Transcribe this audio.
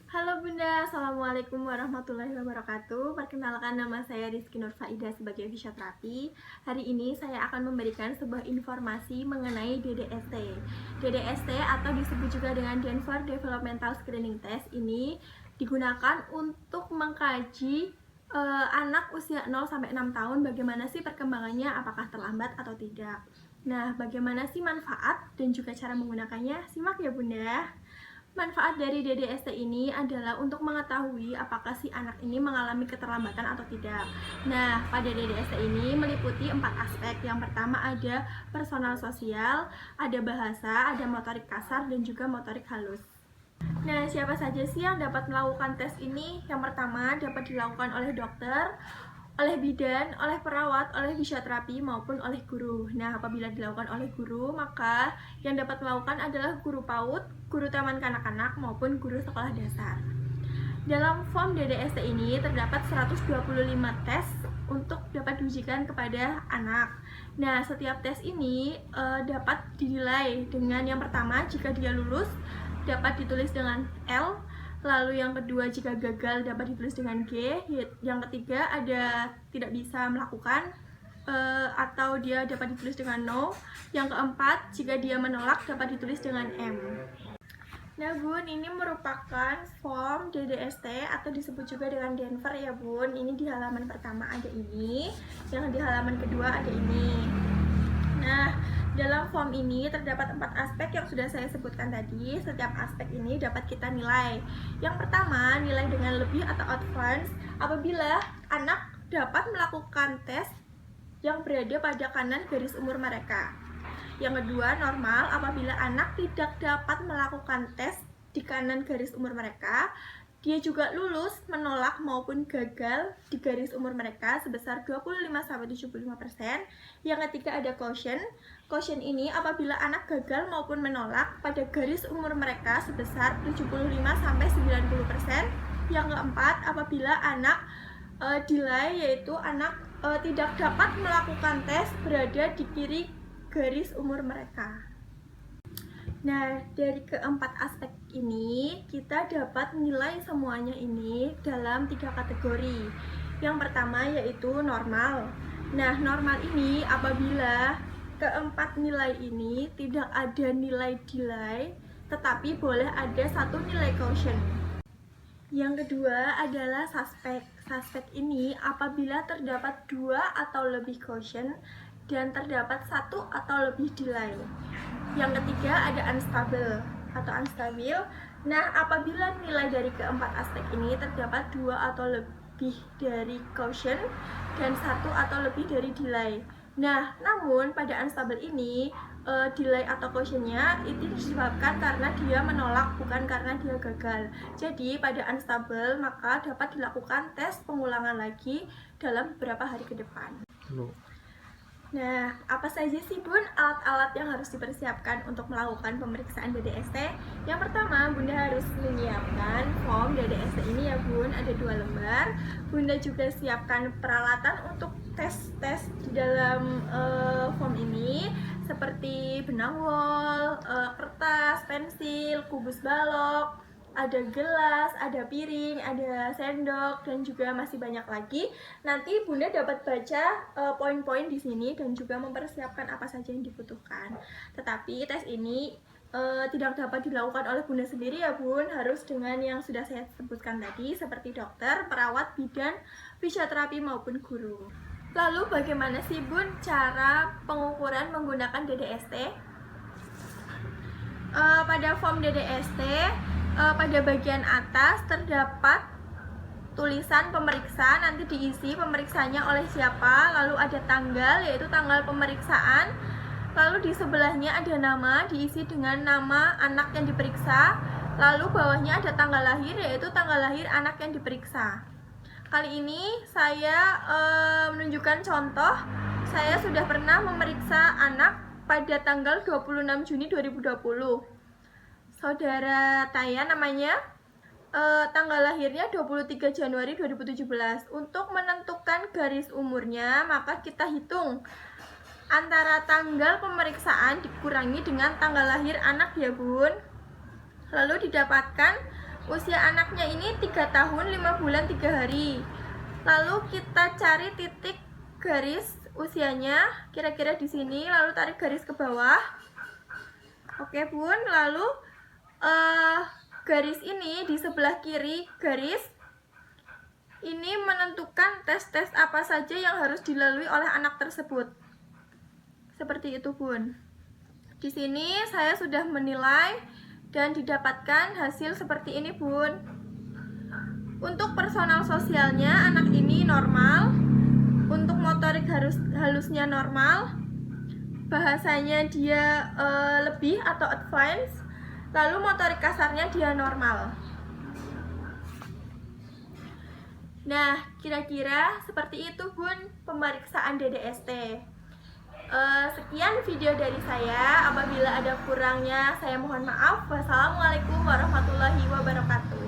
Halo Bunda, Assalamualaikum warahmatullahi wabarakatuh. Perkenalkan, nama saya Rizky Nur Faida sebagai fisioterapi. Hari ini saya akan memberikan sebuah informasi mengenai DDST. DDST atau disebut juga dengan Denver Developmental Screening Test ini digunakan untuk mengkaji anak usia 0-6 tahun bagaimana sih perkembangannya, apakah terlambat atau tidak. Nah, bagaimana sih manfaat dan juga cara menggunakannya? Simak ya Bunda. Manfaat dari DDST ini adalah untuk mengetahui apakah si anak ini mengalami keterlambatan atau tidak. Nah, pada DDST ini meliputi 4 aspek. Yang pertama ada personal sosial, ada bahasa, ada motorik kasar, dan juga motorik halus. Nah, siapa saja sih yang dapat melakukan tes ini? Yang pertama dapat dilakukan oleh dokter, oleh bidan, oleh perawat, oleh fisioterapi, maupun oleh guru. Nah, apabila dilakukan oleh guru, maka yang dapat melakukan adalah guru PAUD, guru taman kanak-kanak, maupun guru sekolah dasar. Dalam form DDST ini terdapat 125 tes untuk dapat diujikan kepada anak. Nah, setiap tes ini dapat dinilai dengan yang pertama, jika dia lulus, dapat ditulis dengan L. Lalu yang kedua, jika gagal dapat ditulis dengan G. Yang ketiga ada tidak bisa melakukan atau dia dapat ditulis dengan no. Yang keempat, jika dia menolak dapat ditulis dengan M. Nah Bun, ini merupakan form DDST atau disebut juga dengan Denver ya Bun. Ini di halaman pertama ada ini, yang di halaman kedua ada ini. Nah, dalam form ini terdapat 4 aspek yang sudah saya sebutkan tadi. Setiap aspek ini dapat kita nilai. Yang pertama, nilai dengan lebih atau advance apabila anak dapat melakukan tes yang berada pada kanan garis umur mereka. Yang kedua, normal apabila anak tidak dapat melakukan tes di kanan garis umur mereka. Dia juga lulus, menolak, maupun gagal di garis umur mereka sebesar 25-75%. Yang ketiga ada quotient. Quotient ini apabila anak gagal maupun menolak pada garis umur mereka sebesar 75-90%. Yang keempat apabila anak delay, yaitu anak tidak dapat melakukan tes berada di kiri garis umur mereka. Nah, dari keempat aspek ini kita dapat nilai semuanya ini dalam 3 kategori. Yang pertama yaitu normal. Nah, normal ini apabila keempat nilai ini tidak ada nilai delay, tetapi boleh ada satu nilai quotient. Yang kedua adalah suspek. Suspek ini apabila terdapat 2 atau lebih quotient dan terdapat 1 atau lebih delay. Yang ketiga ada unstable atau unstabil. Nah, apabila nilai dari keempat aspek ini terdapat 2 atau lebih dari quotient dan 1 atau lebih dari delay. Nah, namun pada unstable ini delay atau quotientnya itu disebabkan karena dia menolak, bukan karena dia gagal. Jadi pada unstable maka dapat dilakukan tes pengulangan lagi dalam beberapa hari ke depan. Nah, apa saja sih Bun alat-alat yang harus dipersiapkan untuk melakukan pemeriksaan DDST? Yang pertama, Bunda harus menyiapkan form DDST ini ya Bun, ada 2 lembar. Bunda juga siapkan peralatan untuk tes-tes di dalam form ini, seperti benang wol, kertas, pensil, kubus balok, ada gelas, ada piring, ada sendok, dan juga masih banyak lagi. Nanti Bunda dapat baca poin-poin di sini dan juga mempersiapkan apa saja yang dibutuhkan. Tetapi tes ini tidak dapat dilakukan oleh Bunda sendiri ya Bun, harus dengan yang sudah saya sebutkan tadi seperti dokter, perawat, bidan, fisioterapi maupun guru. Lalu bagaimana sih Bun cara pengukuran menggunakan DDST? Pada form DDST pada bagian atas terdapat tulisan pemeriksa, nanti diisi pemeriksanya oleh siapa, lalu ada tanggal yaitu tanggal pemeriksaan, lalu di sebelahnya ada nama diisi dengan nama anak yang diperiksa, lalu bawahnya ada tanggal lahir yaitu tanggal lahir anak yang diperiksa. Kali ini saya menunjukkan contoh, saya sudah pernah memeriksa anak pada tanggal 26 Juni 2020. Saudara Taya namanya, tanggal lahirnya 23 Januari 2017. Untuk menentukan garis umurnya, maka kita hitung antara tanggal pemeriksaan dikurangi dengan tanggal lahir anak ya Bun. Lalu didapatkan Usia anaknya ini 3 tahun 5 bulan 3 hari. Lalu kita cari titik garis usianya kira-kira di sini, lalu tarik garis ke bawah. Oke Bun, lalu garis ini di sebelah kiri garis ini menentukan tes-tes apa saja yang harus dilalui oleh anak tersebut. Seperti itu Bun. Di sini saya sudah menilai dan didapatkan hasil seperti ini Bun. Untuk personal sosialnya anak ini normal. Untuk motorik halusnya normal. Bahasanya dia lebih atau advance. Lalu motorik kasarnya dia normal. Nah, kira-kira seperti itu Bun pemeriksaan DDST. Sekian video dari saya. Apabila ada kurangnya saya mohon maaf. Wassalamualaikum warahmatullahi wabarakatuh.